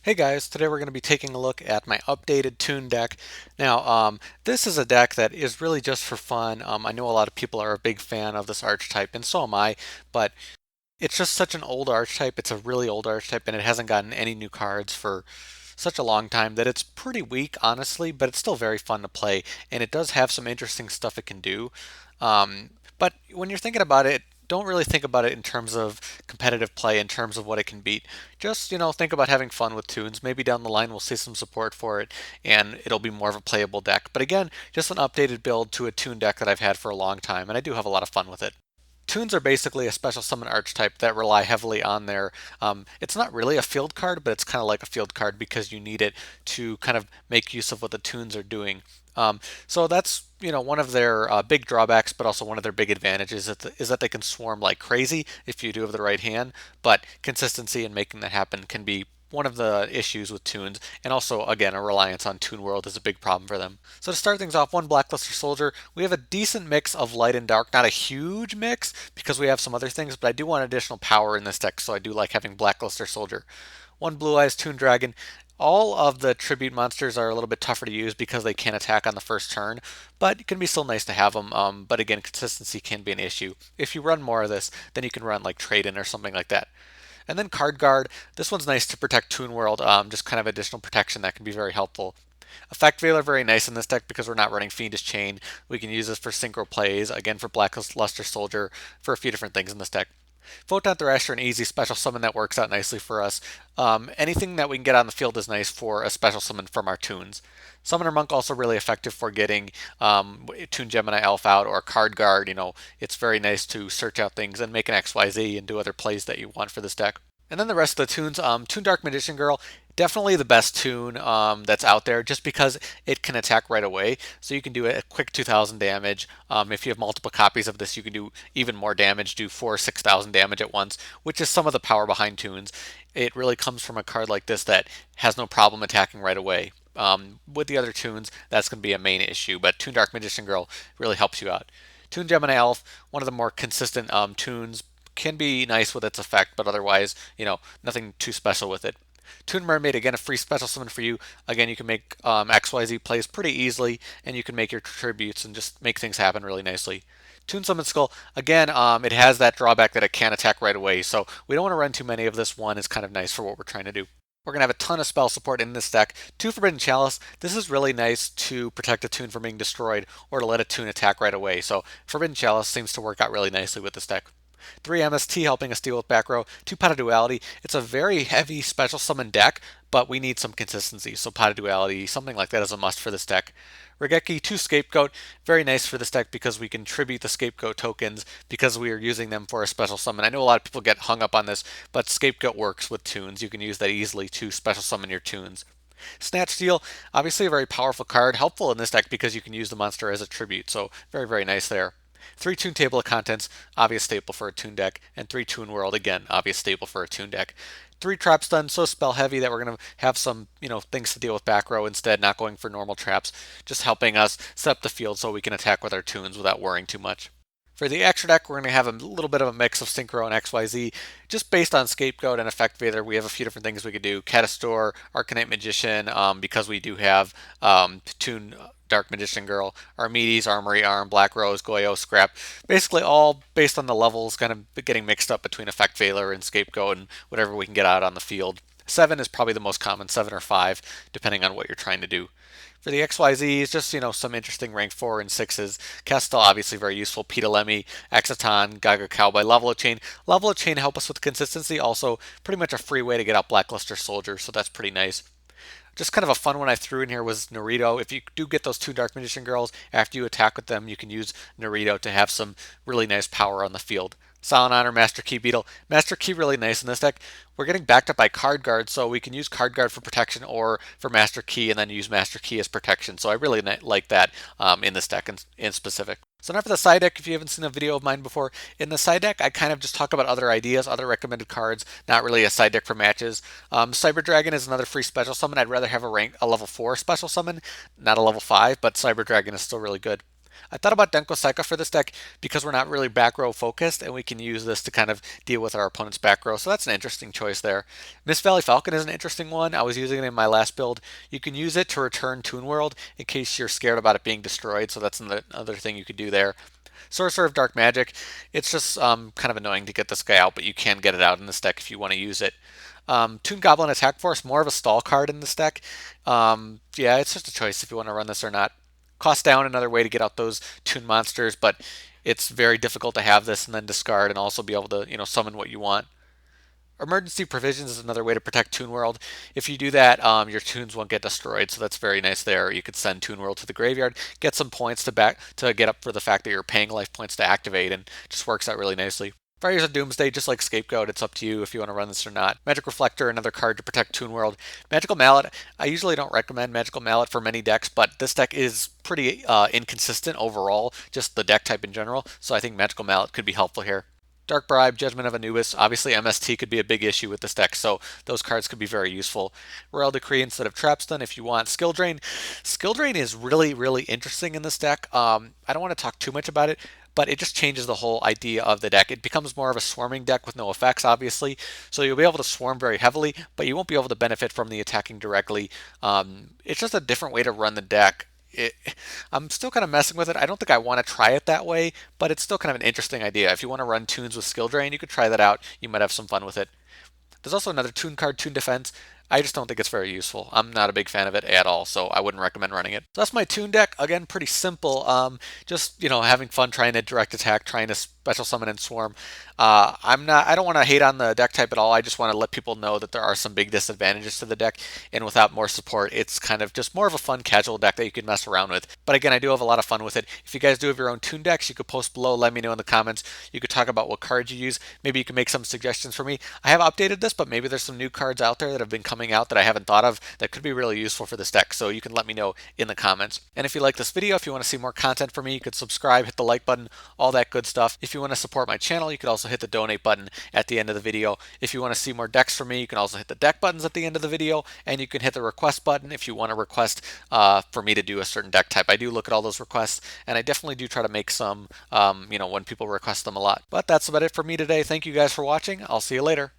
Hey guys, today we're going to be taking a look at my updated Toon deck. Now, this is a deck that is really just for fun. I know a lot of people are a big fan of this archetype, and so am I, but it's just such an old archetype. It's a really old archetype, and it hasn't gotten any new cards for such a long time that it's pretty weak, honestly, but it's still very fun to play, and it does have some interesting stuff it can do. But when you're thinking about it, don't really think about it in terms of competitive play, in terms of what it can beat. Just, think about having fun with tunes. Maybe down the line we'll see some support for it and it'll be more of a playable deck. But again, just an updated build to a tune deck that I've had for a long time, and I do have a lot of fun with it. Tunes are basically a special summon archetype that rely heavily on their. It's not really a field card, but it's kind of like a field card because you need it to kind of make use of what the tunes are doing. So that's one of their big drawbacks, but also one of their big advantages is that they can swarm like crazy if you do have the right hand. But consistency in making that happen can be one of the issues with tunes, and also again a reliance on Toon World is a big problem for them. So to start things off, one Blackluster Soldier, we have a decent mix of light and dark, not a huge mix because we have some other things, but I do want additional power in this deck, so I do like having Blackluster Soldier. One Blue Eyes Toon Dragon. All of the tribute monsters are a little bit tougher to use because they can't attack on the first turn, but it can be still nice to have them. But again, consistency can be an issue. If you run more of this, then you can run like Trade In or something like that. And then Card Guard. This one's nice to protect Toon World, just kind of additional protection that can be very helpful. Effect Veiler, very nice in this deck because we're not running Fiendish Chain. We can use this for synchro plays, again for Black Luster Soldier, for a few different things in this deck. Photon Thrasher, an easy special summon that works out nicely for us. Anything that we can get on the field is nice for a special summon from our tunes. Summoner Monk also really effective for getting Toon Gemini Elf out or Card Guard. It's very nice to search out things and make an XYZ and do other plays that you want for this deck. And then the rest of the tunes, Toon Dark Magician Girl, definitely the best tune that's out there just because it can attack right away. So you can do a quick 2,000 damage. If you have multiple copies of this, you can do even more damage, do 4 or 6,000 damage at once, which is some of the power behind tunes. It really comes from a card like this that has no problem attacking right away. With the other tunes, that's going to be a main issue, but Toon Dark Magician Girl really helps you out. Toon Gemini Elf, one of the more consistent tunes, can be nice with its effect, but otherwise, nothing too special with it. Toon Mermaid, again, a free special summon for you. Again, you can make XYZ plays pretty easily, and you can make your tributes and just make things happen really nicely. Toon Summon Skull, again, it has that drawback that it can't attack right away, so we don't want to run too many of this. One is kind of nice for what we're trying to do. We're going to have a ton of spell support in this deck. 2 Forbidden Chalice. This is really nice to protect a tune from being destroyed or to let a tune attack right away. So Forbidden Chalice seems to work out really nicely with this deck. 3 MST helping us deal with back row. 2 Pot of Duality. It's a very heavy special summon deck, but we need some consistency. So Pot of Duality, something like that is a must for this deck. Raigeki 2 Scapegoat, very nice for this deck because we can tribute the Scapegoat tokens because we are using them for a special summon. I know a lot of people get hung up on this, but Scapegoat works with tunes. You can use that easily to special summon your tunes. Snatch Steal, obviously a very powerful card, helpful in this deck because you can use the monster as a tribute, so very, very nice there. 3 Toon Table of Contents, obvious staple for a Toon deck, and 3 Toon World, again, obvious staple for a Toon deck. 3 Trap Stun, so spell heavy that we're going to have some, things to deal with back row instead, not going for normal traps, just helping us set up the field so we can attack with our tunes without worrying too much. For the extra deck, we're going to have a little bit of a mix of Synchro and XYZ. Just based on Scapegoat and Effect Veiler, we have a few different things we could do. Catastor, Arcanite Magician, because we do have Toon Dark Magician Girl, Armades, Armory Arm, Black Rose, Goyo, Scrap. Basically all based on the levels kind of getting mixed up between Effect Veiler and Scapegoat and whatever we can get out on the field. 7 is probably the most common, 7 or 5, depending on what you're trying to do. For the XYZ, it's just, some interesting rank 4 and 6s. Castel, obviously very useful. Ptolemy, Exciton, Gagaga Cowboy, Lavalval Chain. Lavalval Chain help us with consistency. Also, pretty much a free way to get out Blackluster Soldier, so that's pretty nice. Just kind of a fun one I threw in here was Norito. If you do get those 2 Dark Magician Girls, after you attack with them, you can use Norito to have some really nice power on the field. Silent Honor, Master Key Beetle. Master Key really nice in this deck. We're getting backed up by Card Guard, so we can use Card Guard for protection or for Master Key and then use Master Key as protection. So I really like that in this deck in specific. So now for the side deck, if you haven't seen a video of mine before, in the side deck I kind of just talk about other ideas, other recommended cards, not really a side deck for matches. Cyber Dragon is another free special summon. I'd rather have a level 4 special summon, not a level 5, but Cyber Dragon is still really good. I thought about Denko Sekka for this deck because we're not really back row focused, and we can use this to kind of deal with our opponent's back row. So that's an interesting choice there. Mist Valley Falcon is an interesting one. I was using it in my last build. You can use it to return Toon World in case you're scared about it being destroyed. So that's another thing you could do there. Sorcerer of Dark Magic. It's just kind of annoying to get this guy out, but you can get it out in this deck if you want to use it. Toon Goblin Attack Force, more of a stall card in this deck. Yeah, it's just a choice if you want to run this or not. Cost down, another way to get out those Toon monsters, but it's very difficult to have this and then discard and also be able to, summon what you want. Emergency Provisions is another way to protect Toon World. If you do that, your Toons won't get destroyed, so that's very nice there. You could send Toon World to the graveyard, get some points to get up for the fact that you're paying life points to activate, and just works out really nicely. Fires of Doomsday, just like Scapegoat, it's up to you if you want to run this or not. Magic Reflector, another card to protect Toon World. Magical Mallet, I usually don't recommend Magical Mallet for many decks, but this deck is pretty inconsistent overall, just the deck type in general, so I think Magical Mallet could be helpful here. Dark Bribe, Judgment of Anubis. Obviously, MST could be a big issue with this deck, so those cards could be very useful. Royal Decree instead of Trapstun if you want. Skill Drain. Skill Drain is really, really interesting in this deck. I don't want to talk too much about it, but it just changes the whole idea of the deck. It becomes more of a swarming deck with no effects, obviously, so you'll be able to swarm very heavily, but you won't be able to benefit from the attacking directly. It's just a different way to run the deck. I'm still kind of messing with it. I don't think I want to try it that way, but it's still kind of an interesting idea. If you want to run Toons with Skill Drain, you could try that out. You might have some fun with it. There's also another Toon card, Toon Defense. I just don't think it's very useful. I'm not a big fan of it at all, so I wouldn't recommend running it. So that's my Toon deck. Again, pretty simple. Just having fun trying to direct attack, trying to special summon and swarm. I don't want to hate on the deck type at all. I just want to let people know that there are some big disadvantages to the deck, and without more support, it's kind of just more of a fun casual deck that you can mess around with. But again, I do have a lot of fun with it. If you guys do have your own Toon decks, you could post below, let me know in the comments. You could talk about what cards you use. Maybe you can make some suggestions for me. I have updated this, but maybe there's some new cards out there that have been coming out that I haven't thought of that could be really useful for this deck, so you can let me know in the comments. And if you like this video, if you want to see more content from me, you could subscribe, hit the like button, all that good stuff. If you want to support my channel, you could also hit the donate button at the end of the video. If you want to see more decks from me, you can also hit the deck buttons at the end of the video, and you can hit the request button if you want to request for me to do a certain deck type. I do look at all those requests, and I definitely do try to make some, when people request them a lot. But that's about it for me today. Thank you guys for watching. I'll see you later.